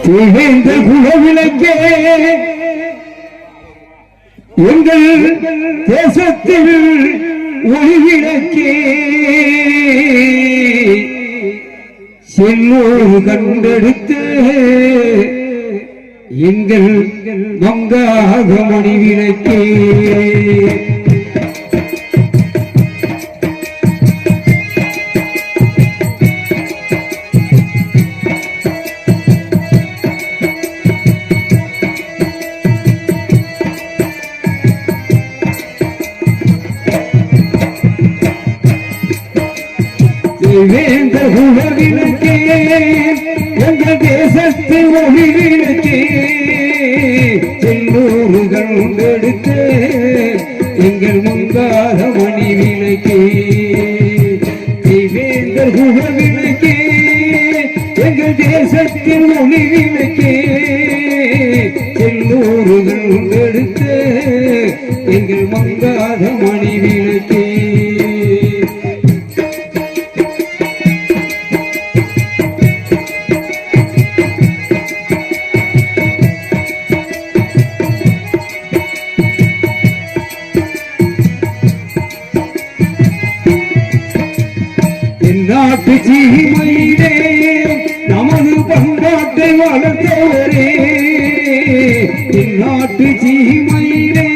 திகழ்ந்த குலவிளக்கே எங்கள் தேசத்தில் ஒளிவிளக்கே செல்லோர் கண்டெடுத்து எங்கள் மங்காத மணிவிளக்கே வேந்த உலகினுக்கே எங்கள் தேசத்து ஒளிவிளக்கே செல்லூர்கள் எடுத்து எங்கள் மங்காத மணி விளக்கே வேந்தர் உலகினுக்கே எங்கள் தேசத்தின் ஒளிவிளக்கே செல்லூர்கள் எடுத்து எங்கள் மங்காத மணி விளக்கே நாட்டு சீமையிலே நமது பண்பாட்டை வளர்த்தவரே நாட்டு சீமையிலே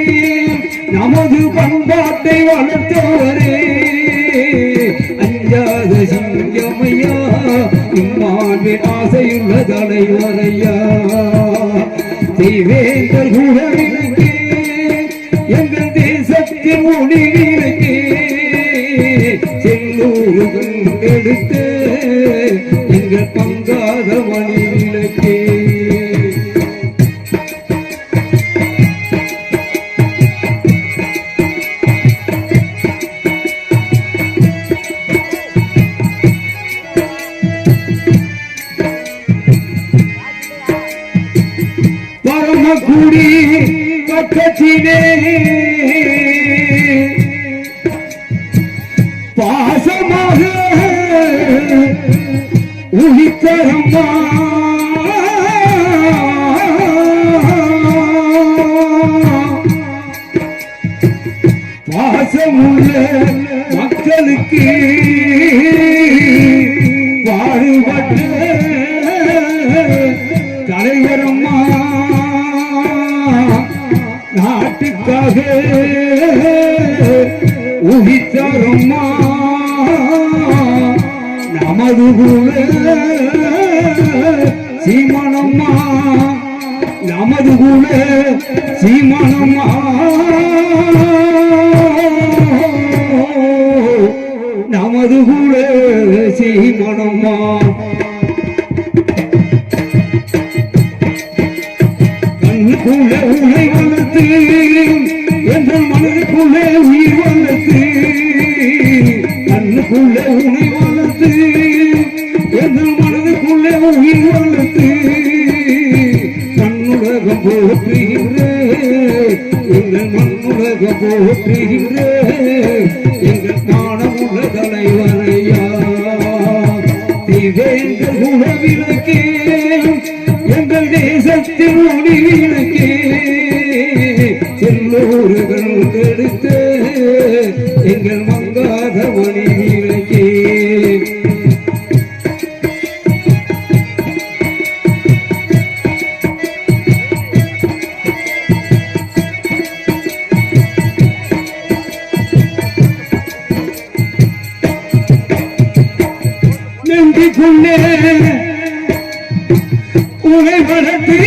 நமது பண்பாட்டை வளர்த்தவரே அஞ்சாத சிங்கமையா இம்மாண்பின் ஆசையுள்ள தலைவரையா தேவேந்தர் குலவிளக்கே எங்கள் தேசத்தின் ஒளிவிளக்கே செல்லூர்கள் எடுத்து எங்கள் பங்காத மணி விளக்கே பரமக்குடி பக்கத்திலே பாசமாக உயிர்த்தரம்மா பாசமுள்ள மக்களுக்கு பாடுபட்ட தலைவரம்மா நாட்டுக்காக உயிர்த்தரம்மா நமது குல சீமானம்மா நமது குல சீமானம்மா நமது குல சீமானம்மா கண்ணுக்குள்ள உலை வளர்த்து எங்கள் மனதுக்குள்ளே உயிர் வளர்த்து கண்ணுக்குள்ள உனை வளர்த்து எங்கள் மனதுக்குள்ளே உயிர் வளர்த்து மண்ணுலகம் போற்றுகின்ற எங்கள் மண்ணுலகம் போற்றுகின்ற எங்கள் மானமுள்ள தலைவரையா திவேந்தர் குலவிளக்கே எங்கள் தேசத்தின் ஒளிவிளக்கே செல்லூர்கள் எடுத்து எங்கள் மங்காத மணி விளக்கே நெஞ்சுக்குள்ளே உனை வளர்த்து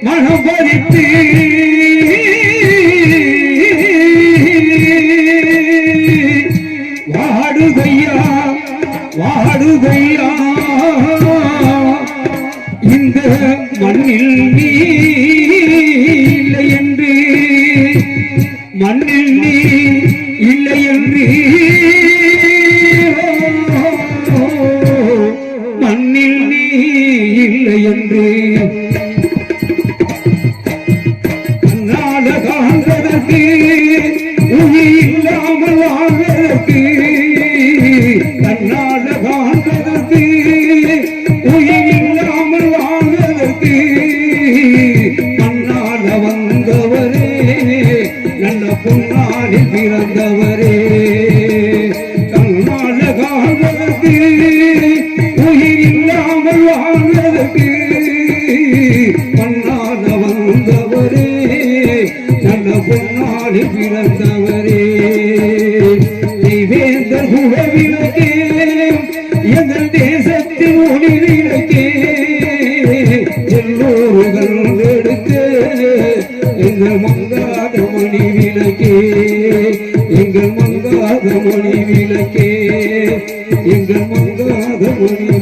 மனம் பறித்து வாடுகையா வாடுகையா இந்த மண்ணில் நீ இல்லை என்று மண்ணில் நீ இல்லை என்று மண்ணில் நீ இல்லை என்று கண்ணாட காண்பதற்கு வந்தவரே நல்ல பொன்னாளில் பிறந்தவரே தன்னால காவலுக்கு உயிர் இல்லாமல் வாழ்வதற்கு மண்ணால வந்தவரே நல்ல பொன்னாளில் பிறந்தவரே தேவேந்தர் குலவிளக்கே எங்கள் தேசத்தின் ஒளி விளக்கே எல்லோர்கள் எடுக்க எங்கள் மங்காத மணி விளக்கே எங்கள் மங்காத மணி விளக்கே எங்கள் மங்காத மணி